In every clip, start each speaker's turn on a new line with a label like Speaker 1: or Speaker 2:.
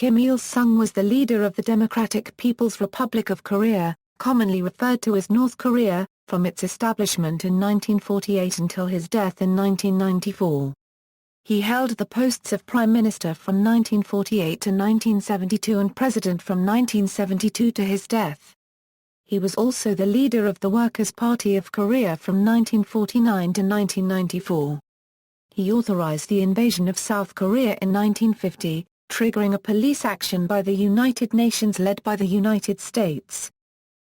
Speaker 1: Kim Il-sung was the leader of the Democratic People's Republic of Korea, commonly referred to as North Korea, from its establishment in 1948 until his death in 1994. He held the posts of Prime Minister from 1948 to 1972 and President from 1972 to his death. He was also the leader of the Workers' Party of Korea from 1949 to 1994. He authorized the invasion of South Korea in 1950, triggering a police action by the United Nations led by the United States.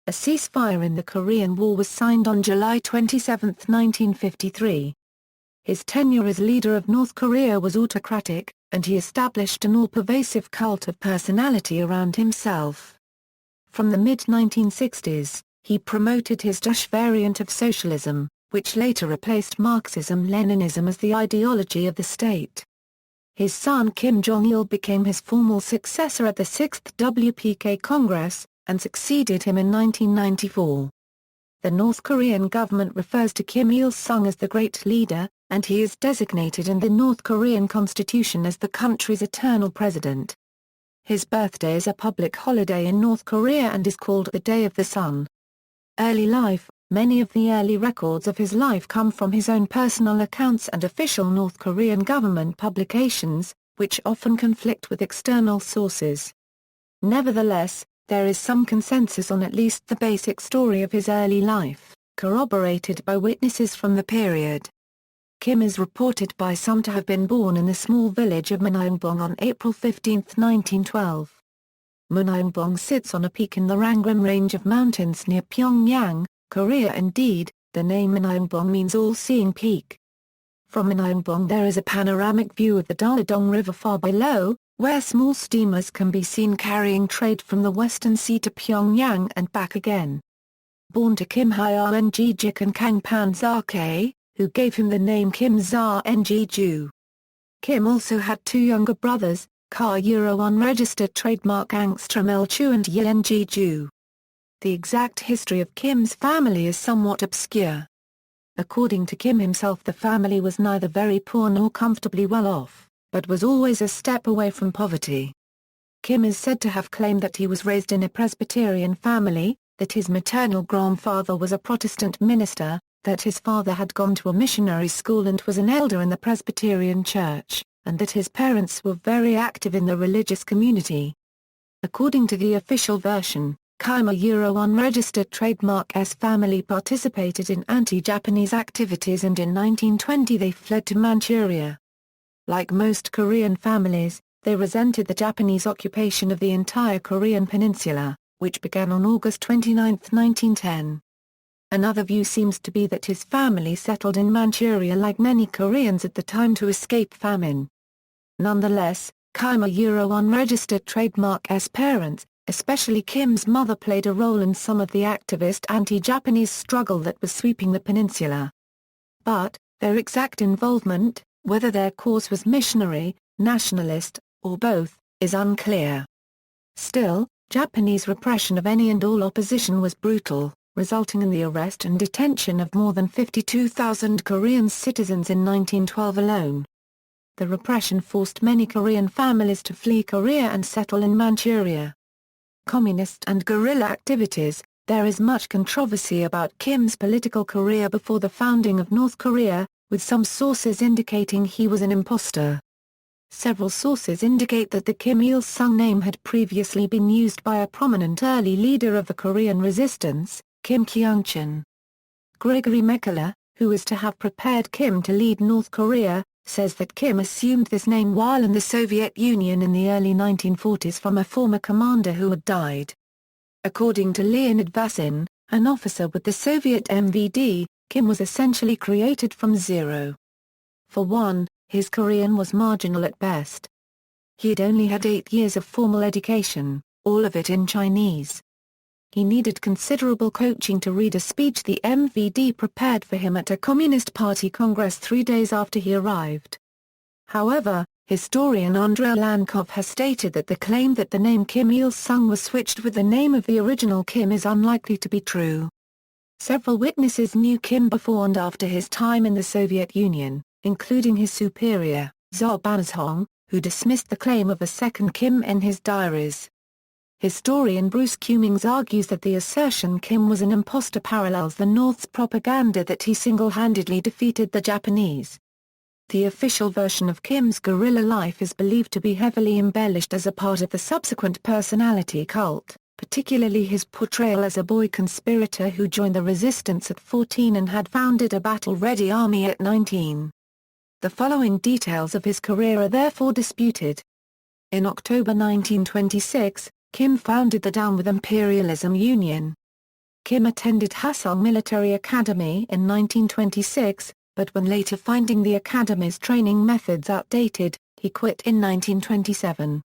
Speaker 1: A ceasefire in the Korean War was signed on July 27, 1953. His tenure as leader of North Korea was autocratic, and he established an all-pervasive cult of personality around himself. From the mid-1960s, he promoted his Juche variant of socialism, which later replaced Marxism-Leninism as the ideology of the state. His son Kim Jong-il became his formal successor at the 6th WPK Congress, and succeeded him in 1994. The North Korean government refers to Kim Il-sung as the Great Leader, and he is designated in the North Korean constitution as the country's eternal president. His birthday is a public holiday in North Korea and is called the Day of the Sun. Early life. Many of the early records of his life come from his own personal accounts and official North Korean government publications, which often conflict with external sources. Nevertheless, there is some consensus on at least the basic story of his early life, corroborated by witnesses from the period. Kim is reported by some to have been born in the small village of Muneongbong on April 15, 1912. Muneongbong sits on a peak in the Rangram range of mountains near Pyongyang, Korea. Indeed, the name Muneongbong means all-seeing peak. From Muneongbong there is a panoramic view of the Daladong River far below, where small steamers can be seen carrying trade from the Western Sea to Pyongyang and back again. Born to Kim Hyun-jik and Kang Pan-sake, who gave him the name Kim Song-ju. Kim also had two younger brothers, Ka-Euro unregistered trademark Angstrom Il-chu and Yeon-ji-ju. The exact history of Kim's family is somewhat obscure. According to Kim himself, the family was neither very poor nor comfortably well off, but was always a step away from poverty. Kim is said to have claimed that he was raised in a Presbyterian family, that his maternal grandfather was a Protestant minister, that his father had gone to a missionary school and was an elder in the Presbyterian church, and that his parents were very active in the religious community. According to the official version, Ka-Euro unregistered trademark S family participated in anti-Japanese activities and in 1920 they fled to Manchuria. Like most Korean families, they resented the Japanese occupation of the entire Korean peninsula, which began on August 29, 1910. Another view seems to be that his family settled in Manchuria like many Koreans at the time to escape famine. Nonetheless, Ka-Euro unregistered trademark S parents, especially Kim's mother, played a role in some of the activist anti-Japanese struggle that was sweeping the peninsula. But, their exact involvement, whether their cause was missionary, nationalist, or both, is unclear. Still, Japanese repression of any and all opposition was brutal, resulting in the arrest and detention of more than 52,000 Korean citizens in 1912 alone. The repression forced many Korean families to flee Korea and settle in Manchuria. Communist and guerrilla activities. There is much controversy about Kim's political career before the founding of North Korea, with some sources indicating he was an impostor. Several sources indicate that the Kim Il-sung name had previously been used by a prominent early leader of the Korean resistance, Kim Kyung-chun. Gregory Mekala, who is to have prepared Kim to lead North Korea, says that Kim assumed this name while in the Soviet Union in the early 1940s from a former commander who had died. According to Leonid Vasin, an officer with the Soviet MVD, Kim was essentially created from zero. For one, his Korean was marginal at best. He had only had 8 years of formal education, all of it in Chinese. He needed considerable coaching to read a speech the MVD prepared for him at a Communist Party Congress 3 days after he arrived. However, historian Andrei Lankov has stated that the claim that the name Kim Il-sung was switched with the name of the original Kim is unlikely to be true. Several witnesses knew Kim before and after his time in the Soviet Union, including his superior, Zhao Banzhong, who dismissed the claim of a second Kim in his diaries. Historian Bruce Cummings argues that the assertion Kim was an imposter parallels the North's propaganda that he single-handedly defeated the Japanese. The official version of Kim's guerrilla life is believed to be heavily embellished as a part of the subsequent personality cult, particularly his portrayal as a boy conspirator who joined the resistance at 14 and had founded a battle-ready army at 19. The following details of his career are therefore disputed. In October 1926, Kim founded the Down with Imperialism Union. Kim attended Hasong Military Academy in 1926, but when later finding the academy's training methods outdated, he quit in 1927.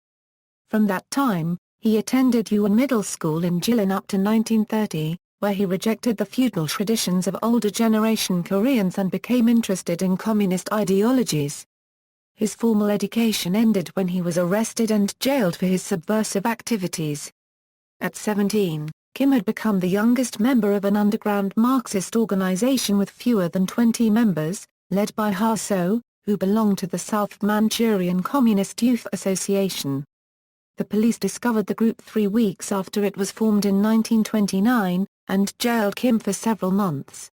Speaker 1: From that time, he attended Yuan Middle School in Jilin up to 1930, where he rejected the feudal traditions of older generation Koreans and became interested in communist ideologies. His formal education ended when he was arrested and jailed for his subversive activities. At 17, Kim had become the youngest member of an underground Marxist organization with fewer than 20 members, led by Ha So, who belonged to the South Manchurian Communist Youth Association. The police discovered the group 3 weeks after it was formed in 1929, and jailed Kim for several months.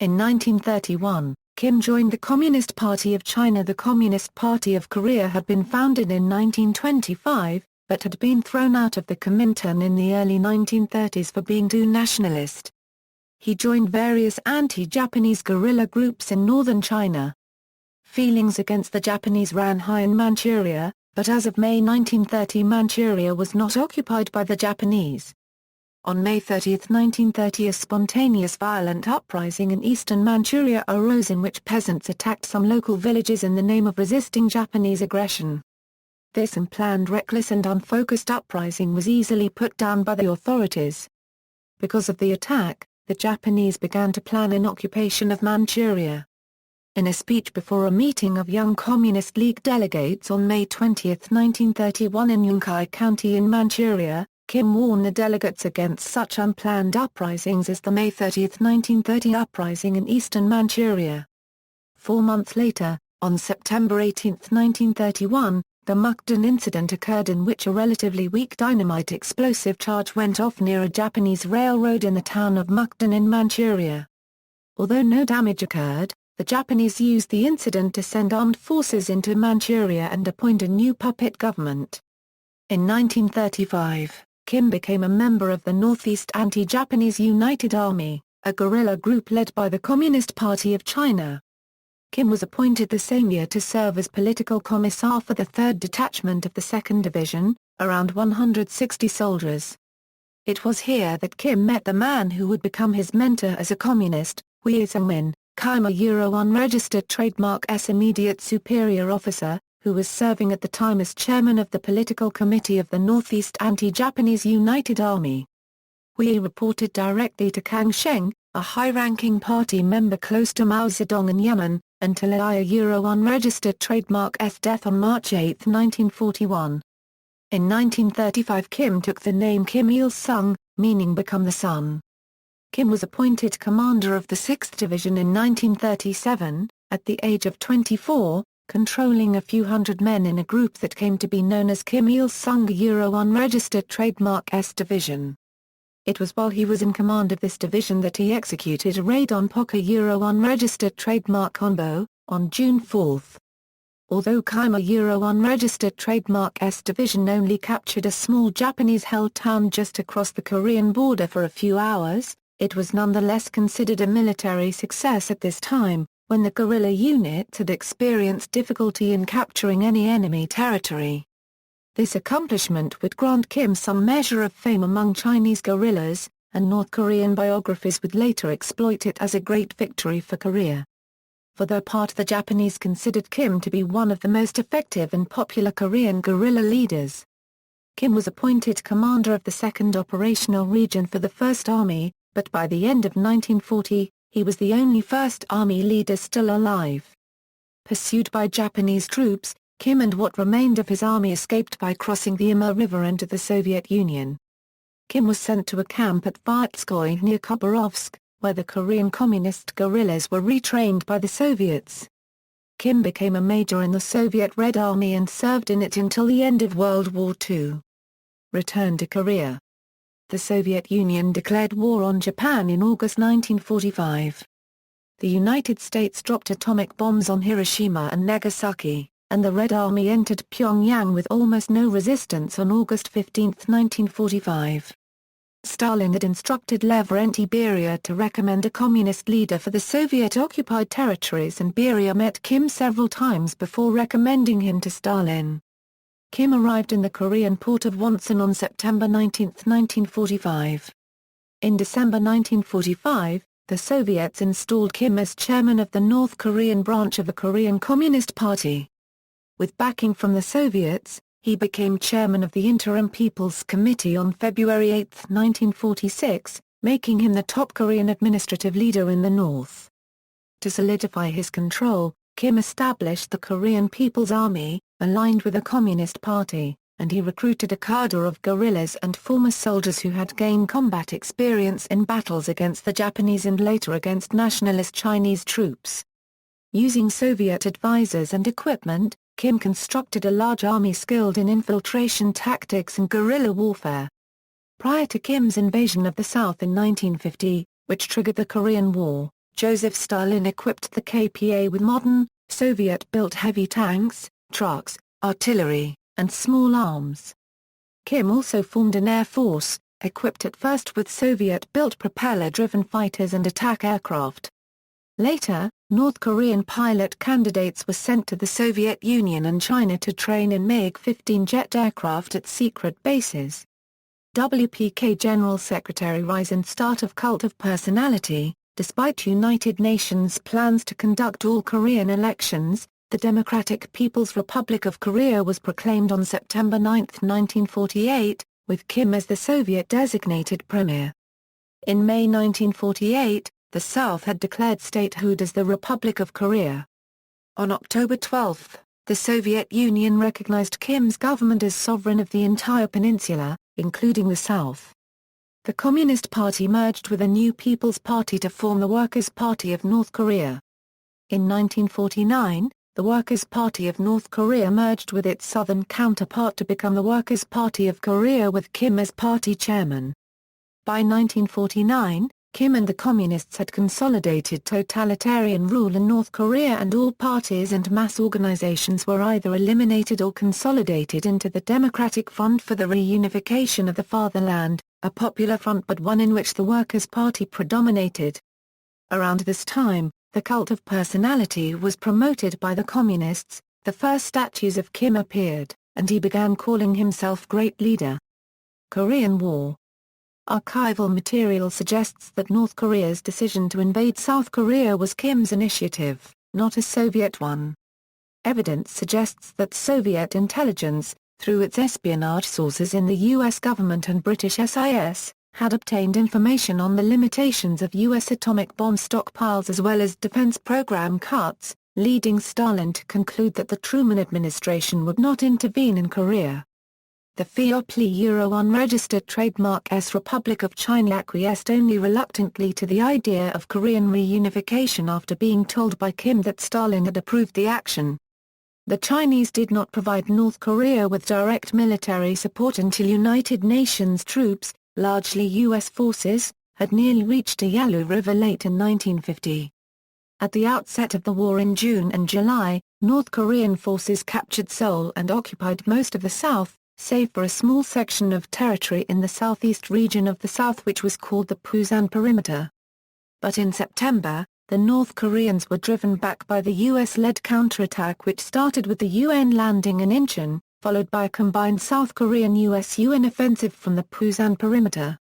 Speaker 1: In 1931, Kim joined the Communist Party of China. The Communist Party of Korea had been founded in 1925, but had been thrown out of the Kuomintang in the early 1930s for being too nationalist. He joined various anti-Japanese guerrilla groups in northern China. Feelings against the Japanese ran high in Manchuria, but as of May 1930 Manchuria was not occupied by the Japanese. On May 30, 1930 a spontaneous violent uprising in eastern Manchuria arose in which peasants attacked some local villages in the name of resisting Japanese aggression. This unplanned, reckless and unfocused uprising was easily put down by the authorities. Because of the attack, the Japanese began to plan an occupation of Manchuria. In a speech before a meeting of Young Communist League delegates on May 20, 1931 in Yunkai County in Manchuria, Kim warned the delegates against such unplanned uprisings as the May 30, 1930 uprising in eastern Manchuria. 4 months later, on September 18, 1931, the Mukden Incident occurred in which a relatively weak dynamite explosive charge went off near a Japanese railroad in the town of Mukden in Manchuria. Although no damage occurred, the Japanese used the incident to send armed forces into Manchuria and appoint a new puppet government. In 1935, Kim became a member of the Northeast Anti-Japanese United Army, a guerrilla group led by the Communist Party of China. Kim was appointed the same year to serve as political commissar for the 3rd Detachment of the 2nd Division, around 160 soldiers. It was here that Kim met the man who would become his mentor as a communist, Wei Sung-min, Kim unregistered trademark's immediate superior officer, who was serving at the time as chairman of the political committee of the Northeast Anti-Japanese United Army. Wei reported directly to Kang Sheng, a high-ranking party member close to Mao Zedong in Yemen, until unregistered trademark's death on March 8, 1941. In 1935 Kim took the name Kim Il-sung, meaning become the sun. Kim was appointed commander of the 6th Division in 1937, at the age of 24, controlling a few hundred men in a group that came to be known as Kim Il-sung unregistered trademark's division. It was while he was in command of this division that he executed a raid on Poca unregistered trademark Onbo, on June 4. Although Kim unregistered trademark's division only captured a small Japanese-held town just across the Korean border for a few hours, it was nonetheless considered a military success at this time, when the guerrilla units had experienced difficulty in capturing any enemy territory. This accomplishment would grant Kim some measure of fame among Chinese guerrillas, and North Korean biographers would later exploit it as a great victory for Korea. For their part, the Japanese considered Kim to be one of the most effective and popular Korean guerrilla leaders. Kim was appointed commander of the 2nd Operational Region for the 1st Army, but by the end of 1940, he was the only 1st Army leader still alive. Pursued by Japanese troops, Kim and what remained of his army escaped by crossing the Amur River into the Soviet Union. Kim was sent to a camp at Vytskoye near Khabarovsk, where the Korean Communist guerrillas were retrained by the Soviets. Kim became a major in the Soviet Red Army and served in it until the end of World War II. Return to Korea. The Soviet Union declared war on Japan in August 1945. The United States dropped atomic bombs on Hiroshima and Nagasaki, and the Red Army entered Pyongyang with almost no resistance on August 15, 1945. Stalin had instructed Lavrentiy Beria to recommend a communist leader for the Soviet-occupied territories, and Beria met Kim several times before recommending him to Stalin. Kim arrived in the Korean port of Wonsan on September 19, 1945. In December 1945, the Soviets installed Kim as chairman of the North Korean branch of the Korean Communist Party. With backing from the Soviets, he became chairman of the Interim People's Committee on February 8, 1946, making him the top Korean administrative leader in the North. To solidify his control, Kim established the Korean People's Army, aligned with the Communist Party, and he recruited a cadre of guerrillas and former soldiers who had gained combat experience in battles against the Japanese and later against nationalist Chinese troops. Using Soviet advisors and equipment, Kim constructed a large army skilled in infiltration tactics and guerrilla warfare. Prior to Kim's invasion of the South in 1950, which triggered the Korean War, Joseph Stalin equipped the KPA with modern, Soviet-built heavy tanks, trucks, artillery, and small arms. Kim also formed an air force, equipped at first with Soviet-built propeller-driven fighters and attack aircraft. Later, North Korean pilot candidates were sent to the Soviet Union and China to train in MiG-15 jet aircraft at secret bases. WPK General Secretary rise and start of cult of personality. Despite United Nations plans to conduct all Korean elections, the Democratic People's Republic of Korea was proclaimed on September 9, 1948, with Kim as the Soviet-designated premier. In May 1948, the South had declared statehood as the Republic of Korea. On October 12, the Soviet Union recognized Kim's government as sovereign of the entire peninsula, including the South. The Communist Party merged with a new People's Party to form the Workers' Party of North Korea. In 1949, the Workers' Party of North Korea merged with its southern counterpart to become the Workers' Party of Korea with Kim as party chairman. By 1949, Kim and the Communists had consolidated totalitarian rule in North Korea, and all parties and mass organizations were either eliminated or consolidated into the Democratic Front for the Reunification of the Fatherland, a popular front but one in which the Workers' Party predominated. Around this time, the cult of personality was promoted by the Communists, the first statues of Kim appeared, and he began calling himself Great Leader. Korean War. Archival material suggests that North Korea's decision to invade South Korea was Kim's initiative, not a Soviet one. Evidence suggests that Soviet intelligence, through its espionage sources in the U.S. government and British SIS, had obtained information on the limitations of U.S. atomic bomb stockpiles as well as defense program cuts, leading Stalin to conclude that the Truman administration would not intervene in Korea. The Euro unregistered trademark Republic of China acquiesced only reluctantly to the idea of Korean reunification after being told by Kim that Stalin had approved the action. The Chinese did not provide North Korea with direct military support until United Nations troops, largely U.S. forces, had nearly reached the Yalu River late in 1950. At the outset of the war in June and July, North Korean forces captured Seoul and occupied most of the south, save for a small section of territory in the southeast region of the South which was called the Pusan Perimeter. But in September, the North Koreans were driven back by the U.S.-led counterattack which started with the UN landing in Incheon, followed by a combined South Korean-US UN offensive from the Pusan Perimeter.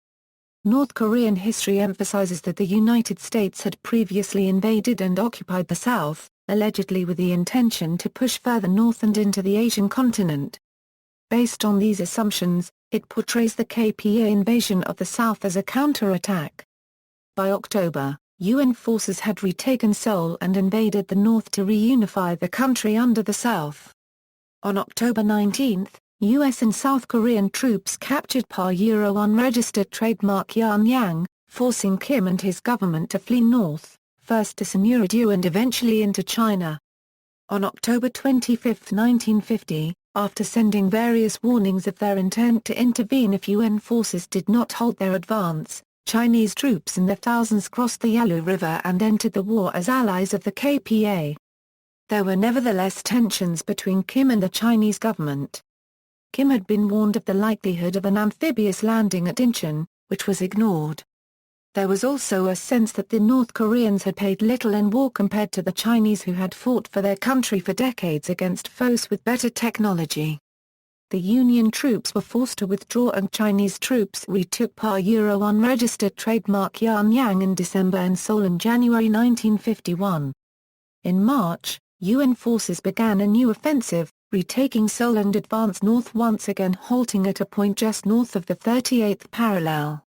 Speaker 1: North Korean history emphasizes that the United States had previously invaded and occupied the South, allegedly with the intention to push further north and into the Asian continent. Based on these assumptions, it portrays the KPA invasion of the South as a counterattack. By October, UN forces had retaken Seoul and invaded the North to reunify the country under the South. On October 19, US and South Korean troops captured Euro unregistered trademark Pyongyang, forcing Kim and his government to flee north, first to Samura-do and eventually into China. On October 25, 1950, after sending various warnings of their intent to intervene if UN forces did not halt their advance, Chinese troops in their thousands crossed the Yalu River and entered the war as allies of the KPA. There were nevertheless tensions between Kim and the Chinese government. Kim had been warned of the likelihood of an amphibious landing at Incheon, which was ignored. There was also a sense that the North Koreans had paid little in war compared to the Chinese who had fought for their country for decades against foes with better technology. The Union troops were forced to withdraw and Chinese troops retook unregistered trademark Yanyang in December and Seoul in January 1951. In March, UN forces began a new offensive, retaking Seoul and advanced north once again, halting at a point just north of the 38th parallel.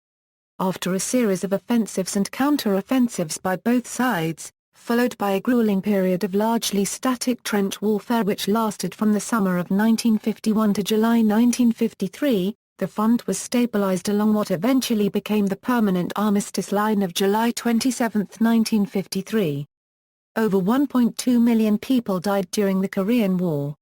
Speaker 1: After a series of offensives and counter-offensives by both sides, followed by a grueling period of largely static trench warfare which lasted from the summer of 1951 to July 1953, the front was stabilized along what eventually became the permanent armistice line of July 27, 1953. Over 1.2 million people died during the Korean War.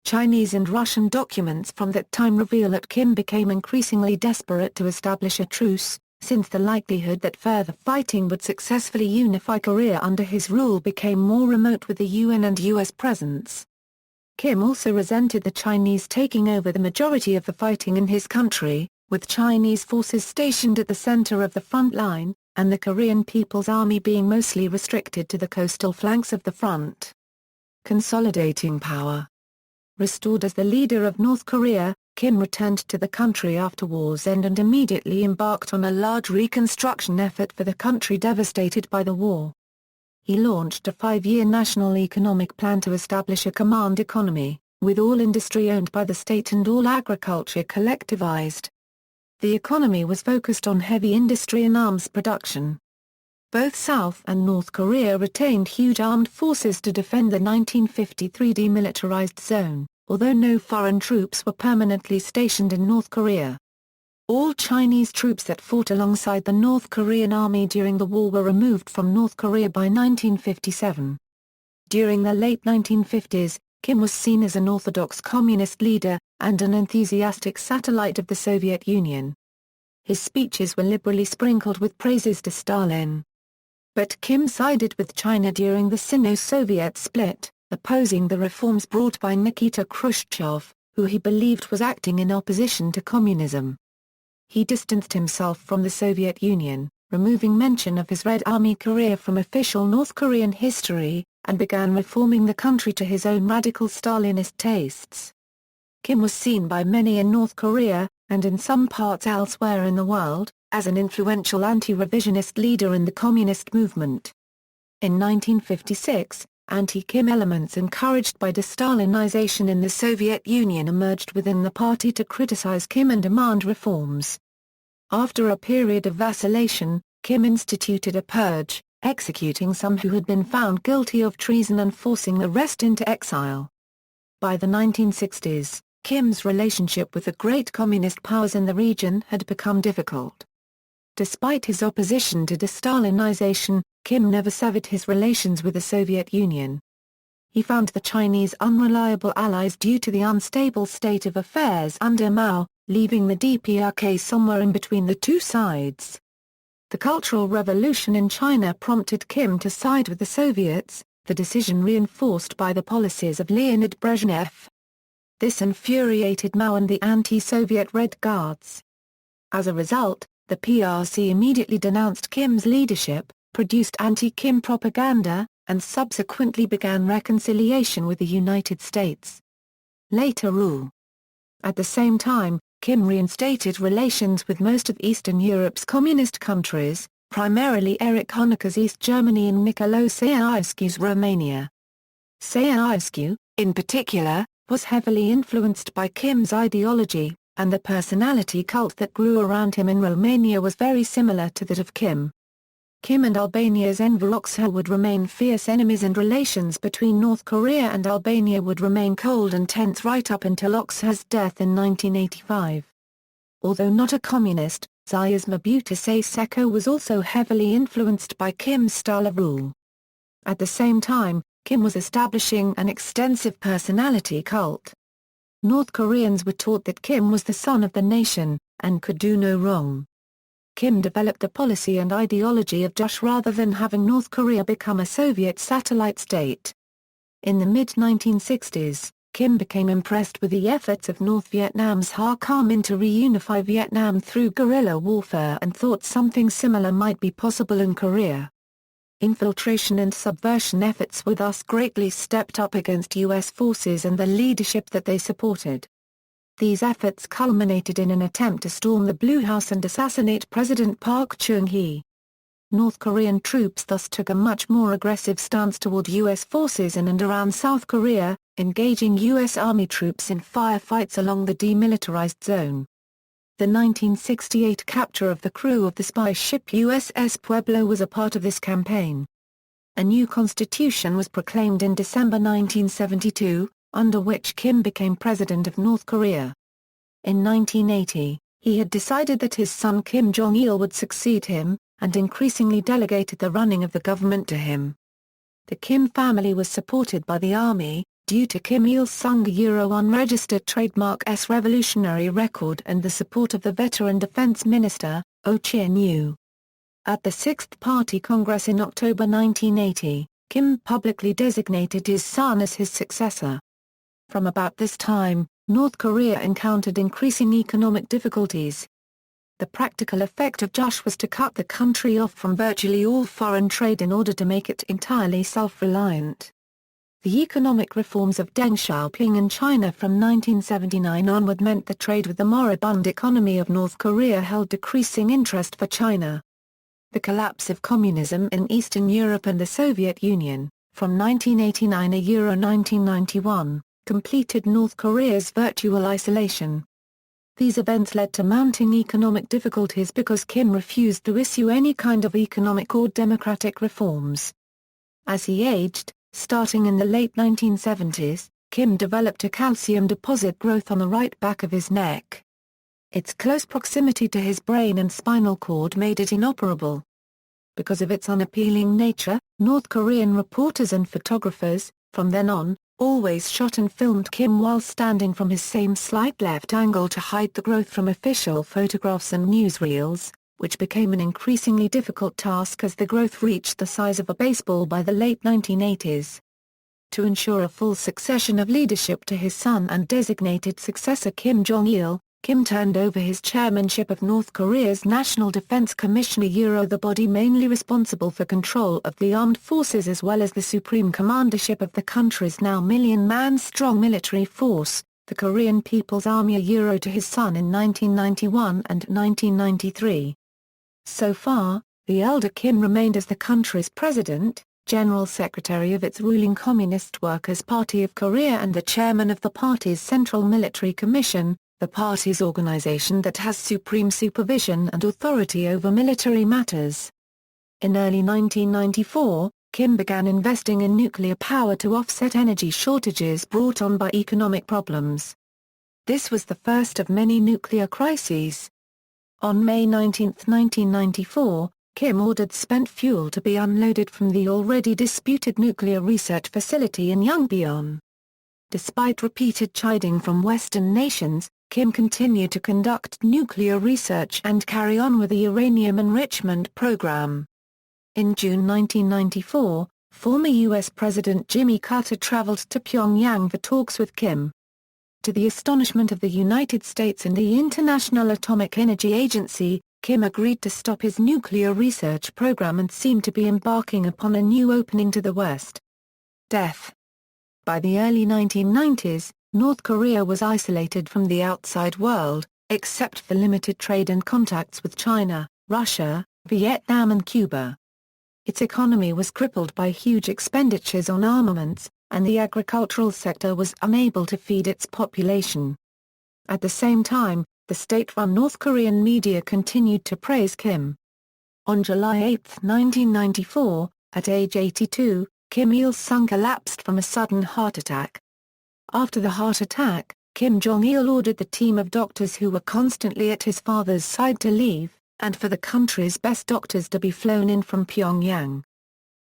Speaker 1: Chinese and Russian documents from that time reveal that Kim became increasingly desperate to establish a truce, since the likelihood that further fighting would successfully unify Korea under his rule became more remote with the UN and US presence. Kim also resented the Chinese taking over the majority of the fighting in his country, with Chinese forces stationed at the center of the front line, and the Korean People's Army being mostly restricted to the coastal flanks of the front. Consolidating Power. Restored as the leader of North Korea, Kim returned to the country after war's end and immediately embarked on a large reconstruction effort for the country devastated by the war. He launched a 5-year national economic plan to establish a command economy, with all industry owned by the state and all agriculture collectivized. The economy was focused on heavy industry and arms production. Both South and North Korea retained huge armed forces to defend the 1953 demilitarized zone, although no foreign troops were permanently stationed in North Korea. All Chinese troops that fought alongside the North Korean army during the war were removed from North Korea by 1957. During the late 1950s, Kim was seen as an orthodox communist leader, and an enthusiastic satellite of the Soviet Union. His speeches were liberally sprinkled with praises to Stalin. But Kim sided with China during the Sino-Soviet split, opposing the reforms brought by Nikita Khrushchev, who he believed was acting in opposition to communism. He distanced himself from the Soviet Union, removing mention of his Red Army career from official North Korean history, and began reforming the country to his own radical Stalinist tastes. Kim was seen by many in North Korea, and in some parts elsewhere in the world, as an influential anti-revisionist leader in the communist movement. In 1956, anti-Kim elements encouraged by de-Stalinization in the Soviet Union emerged within the party to criticize Kim and demand reforms. After a period of vacillation, Kim instituted a purge, executing some who had been found guilty of treason and forcing the rest into exile. By the 1960s, Kim's relationship with the great communist powers in the region had become difficult. Despite his opposition to de-Stalinization, Kim never severed his relations with the Soviet Union. He found the Chinese unreliable allies due to the unstable state of affairs under Mao, leaving the DPRK somewhere in between the two sides. The Cultural Revolution in China prompted Kim to side with the Soviets, the decision reinforced by the policies of Leonid Brezhnev. This infuriated Mao and the anti-Soviet Red Guards. As a result, the PRC immediately denounced Kim's leadership, produced anti-Kim propaganda, and subsequently began reconciliation with the United States. Later rule. At the same time, Kim reinstated relations with most of Eastern Europe's communist countries, primarily Erich Honecker's East Germany and Nicolae Ceausescu's Romania. Ceausescu, in particular, was heavily influenced by Kim's ideology, and the personality cult that grew around him in Romania was very similar to that of Kim. Kim and Albania's Enver Hoxha would remain fierce enemies, and relations between North Korea and Albania would remain cold and tense right up until Hoxha's death in 1985. Although not a communist, Zayas Mabuta Seko was also heavily influenced by Kim's style of rule. At the same time, Kim was establishing an extensive personality cult. North Koreans were taught that Kim was the son of the nation, and could do no wrong. Kim developed the policy and ideology of Juche rather than having North Korea become a Soviet satellite state. In the mid-1960s, Kim became impressed with the efforts of North Vietnam's Ha Ca Minh to reunify Vietnam through guerrilla warfare and thought something similar might be possible in Korea. Infiltration and subversion efforts were thus greatly stepped up against U.S. forces and the leadership that they supported. These efforts culminated in an attempt to storm the Blue House and assassinate President Park Chung-hee. North Korean troops thus took a much more aggressive stance toward U.S. forces in and around South Korea, engaging U.S. Army troops in firefights along the demilitarized zone. The 1968 capture of the crew of the spy ship USS Pueblo was a part of this campaign. A new constitution was proclaimed in December 1972, under which Kim became president of North Korea. In 1980, he had decided that his son Kim Jong-il would succeed him, and increasingly delegated the running of the government to him. The Kim family was supported by the army, due to Kim Il-sung's unregistered trademark S revolutionary record and the support of the veteran defense minister, Oh Cheon-yu. At the Sixth Party Congress in October 1980, Kim publicly designated his son as his successor. From about this time, North Korea encountered increasing economic difficulties. The practical effect of Juche was to cut the country off from virtually all foreign trade in order to make it entirely self-reliant. The economic reforms of Deng Xiaoping in China from 1979 onward meant the trade with the moribund economy of North Korea held decreasing interest for China. The collapse of communism in Eastern Europe and the Soviet Union, from 1989 to 1991, completed North Korea's virtual isolation. These events led to mounting economic difficulties because Kim refused to issue any kind of economic or democratic reforms. As he aged, starting in the late 1970s, Kim developed a calcium deposit growth on the right back of his neck. Its close proximity to his brain and spinal cord made it inoperable. Because of its unappealing nature, North Korean reporters and photographers, from then on, always shot and filmed Kim while standing from his same slight left angle to hide the growth from official photographs and newsreels, which became an increasingly difficult task as the growth reached the size of a baseball by the late 1980s. To ensure a full succession of leadership to his son and designated successor Kim Jong-il, Kim turned over his chairmanship of North Korea's National Defense Commission, the body mainly responsible for control of the armed forces as well as the supreme commandership of the country's now million-man strong military force, the Korean People's Army, to his son in 1991 and 1993. So far, the elder Kim remained as the country's president, general secretary of its ruling Communist Workers' Party of Korea and the chairman of the party's Central Military Commission, the party's organization that has supreme supervision and authority over military matters. In early 1994, Kim began investing in nuclear power to offset energy shortages brought on by economic problems. This was the first of many nuclear crises. On May 19, 1994, Kim ordered spent fuel to be unloaded from the already disputed nuclear research facility in Yongbyon. Despite repeated chiding from Western nations, Kim continued to conduct nuclear research and carry on with the uranium enrichment program. In June 1994, former U.S. President Jimmy Carter traveled to Pyongyang for talks with Kim. To the astonishment of the United States and the International Atomic Energy Agency, Kim agreed to stop his nuclear research program and seemed to be embarking upon a new opening to the West. Death. By the early 1990s, North Korea was isolated from the outside world, except for limited trade and contacts with China, Russia, Vietnam and Cuba. Its economy was crippled by huge expenditures on armaments, and the agricultural sector was unable to feed its population. At the same time, the state-run North Korean media continued to praise Kim. On July 8, 1994, at age 82, Kim Il-sung collapsed from a sudden heart attack. After the heart attack, Kim Jong-il ordered the team of doctors who were constantly at his father's side to leave, and for the country's best doctors to be flown in from Pyongyang.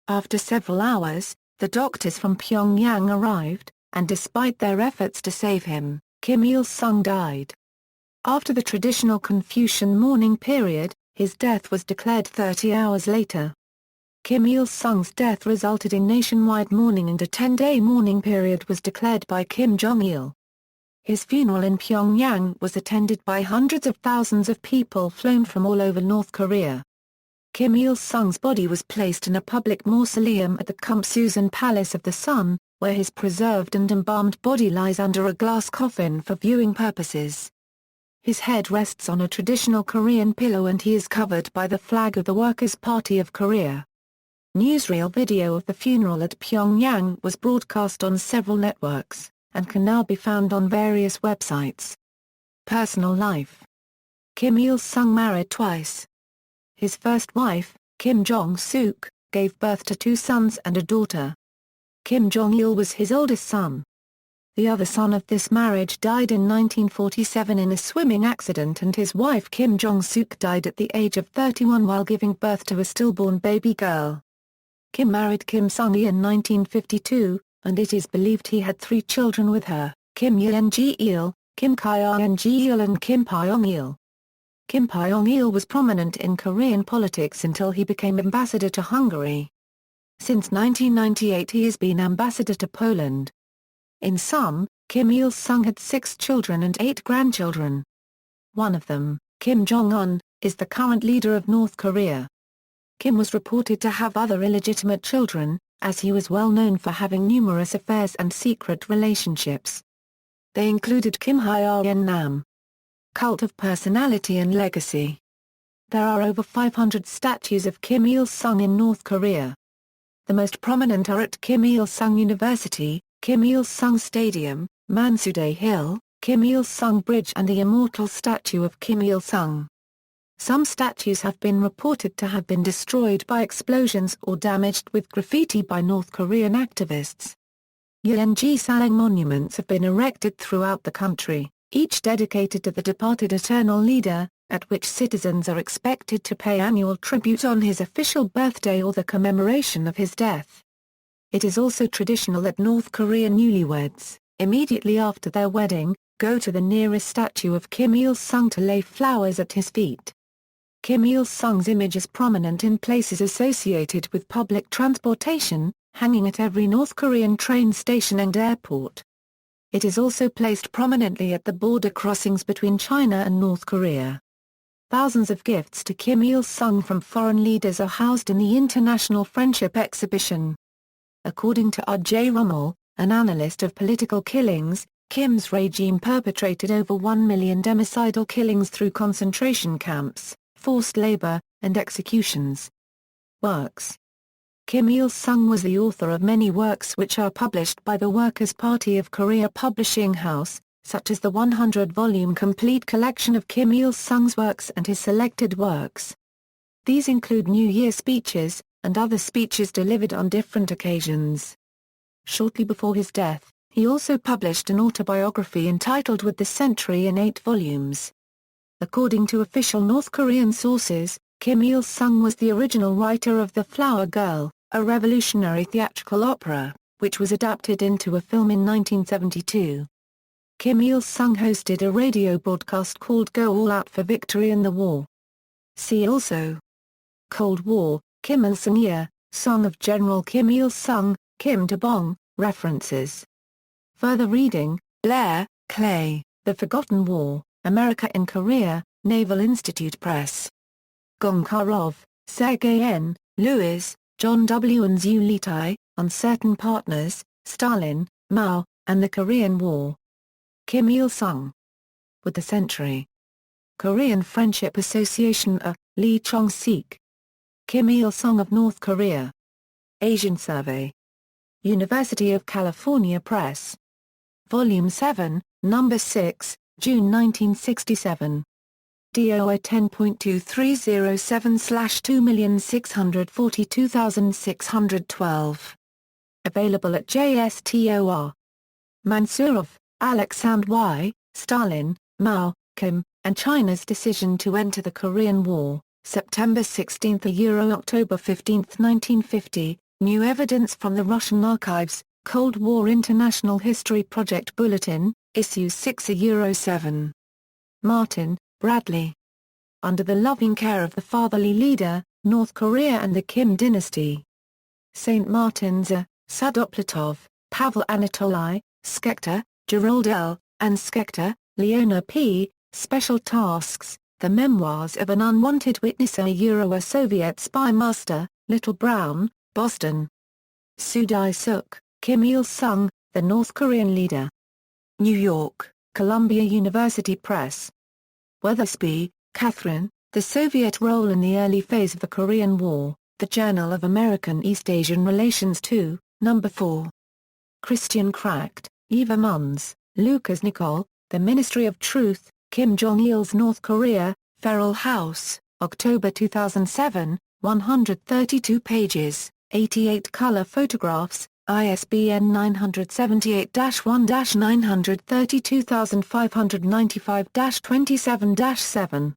Speaker 1: After several hours, the doctors from Pyongyang arrived, and despite their efforts to save him, Kim Il-sung died. After the traditional Confucian mourning period, his death was declared 30 hours later. Kim Il-sung's death resulted in nationwide mourning, and a 10-day mourning period was declared by Kim Jong-il. His funeral in Pyongyang was attended by hundreds of thousands of people flown from all over North Korea. Kim Il-sung's body was placed in a public mausoleum at the Kumsusan Palace of the Sun, where his preserved and embalmed body lies under a glass coffin for viewing purposes. His head rests on a traditional Korean pillow and he is covered by the flag of the Workers' Party of Korea. Newsreel video of the funeral at Pyongyang was broadcast on several networks, and can now be found on various websites. Personal life. Kim Il-sung married twice. His first wife, Kim Jong-suk, gave birth to 2 sons and a daughter. Kim Jong-il was his oldest son. The other son of this marriage died in 1947 in a swimming accident, and his wife Kim Jong-suk died at the age of 31 while giving birth to a stillborn baby girl. Kim married Kim Song-yi in 1952, and it is believed he had 3 children with her, Kim Yeon-gi-il, Kim Kyeon-gi-il and Kim Pyong-il. Kim Pyong-il was prominent in Korean politics until he became ambassador to Hungary. Since 1998 he has been ambassador to Poland. In sum, Kim Il-sung had 6 children and 8 grandchildren. One of them, Kim Jong-un, is the current leader of North Korea. Kim was reported to have other illegitimate children, as he was well known for having numerous affairs and secret relationships. They included Kim Hyeon-nam. Cult of personality and legacy. There are over 500 statues of Kim Il-sung in North Korea. The most prominent are at Kim Il-sung University, Kim Il-sung Stadium, Mansudae Hill, Kim Il-sung Bridge and the immortal statue of Kim Il-sung. Some statues have been reported to have been destroyed by explosions or damaged with graffiti by North Korean activists. Yeongi-salang monuments have been erected throughout the country, each dedicated to the departed eternal leader, at which citizens are expected to pay annual tribute on his official birthday or the commemoration of his death. It is also traditional that North Korean newlyweds, immediately after their wedding, go to the nearest statue of Kim Il-sung to lay flowers at his feet. Kim Il-sung's image is prominent in places associated with public transportation, hanging at every North Korean train station and airport. It is also placed prominently at the border crossings between China and North Korea. Thousands of gifts to Kim Il-sung from foreign leaders are housed in the International Friendship Exhibition. According to R.J. Rummel, an analyst of political killings, Kim's regime perpetrated over 1 million democidal killings through concentration camps, forced labor, and executions. Works. Kim Il-sung was the author of many works which are published by the Workers' Party of Korea Publishing House, such as the 100-volume complete collection of Kim Il-sung's works and his selected works. These include New Year speeches, and other speeches delivered on different occasions. Shortly before his death, he also published an autobiography entitled With the Century in 8 volumes. According to official North Korean sources, Kim Il-sung was the original writer of The Flower Girl, a revolutionary theatrical opera, which was adapted into a film in 1972. Kim Il-sung hosted a radio broadcast called Go All Out for Victory in the War. See also Cold War, Kim Il-sung Year, Song of General Kim Il-sung, Kim Da-bong, references. Further reading, Blair, Clay, The Forgotten War, America in Korea, Naval Institute Press. Gonkarov, Sergei N., Lewis, John W. and Zhu Litai, Uncertain Partners, Stalin, Mao, and the Korean War. Kim Il-sung. With the Century. Korean Friendship Association Lee Chong-sik. Kim Il-sung of North Korea. Asian Survey. University of California Press. Volume 7, Number 6, June 1967. DOI 10.2307/2642612. Available at JSTOR. Mansurov, Alexander Y., Stalin, Mao, Kim, and China's Decision to Enter the Korean War, September 16–October 15, 1950, New evidence from the Russian archives, Cold War International History Project Bulletin, Issue 6/7. Martin, Bradley. Under the loving care of the fatherly leader, North Korea and the Kim dynasty. St. Martin's, Sadoplatov, Pavel Anatoly, Schechter, Gerald L., and Schechter, Leona P., Special Tasks, The Memoirs of an Unwanted Witness a Soviet Spy Master, Little Brown, Boston. Soo-Dai-suk, Kim Il-sung, The North Korean Leader. New York, Columbia University Press. Weathersby, Catherine, The Soviet Role in the Early Phase of the Korean War, The Journal of American East Asian Relations 2, No. 4. Christian Kracht, Eva Munz, Lucas Nicole, The Ministry of Truth, Kim Jong-il's North Korea, Feral House, October 2007, 132 pages, 88 color photographs, ISBN 978-1-932595-27-7.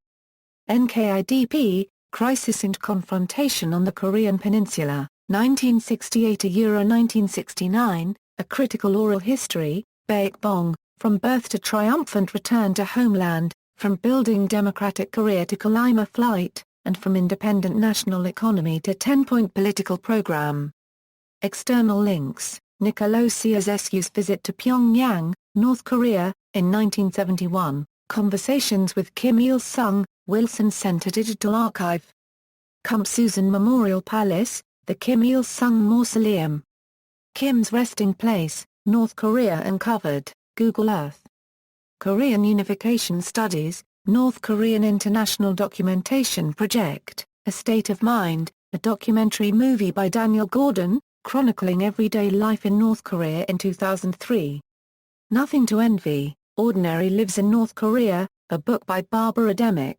Speaker 1: NKIDP, Crisis and Confrontation on the Korean Peninsula, 1968–1969, A Critical Oral History, Baekbong, From Birth to Triumphant Return to Homeland, From Building Democratic Korea to Kolyma Flight, and From Independent National Economy to 10-Point Political Program. External links, Nicolosi-Escu's visit to Pyongyang, North Korea, in 1971, Conversations with Kim Il-sung, Wilson Center Digital Archive. Kump Susan Memorial Palace, the Kim Il-sung Mausoleum. Kim's Resting Place, North Korea Uncovered, Google Earth. Korean Unification Studies, North Korean International Documentation Project, A State of Mind, a documentary movie by Daniel Gordon, chronicling everyday life in North Korea in 2003. Nothing to Envy, Ordinary Lives in North Korea, a book by Barbara Demick.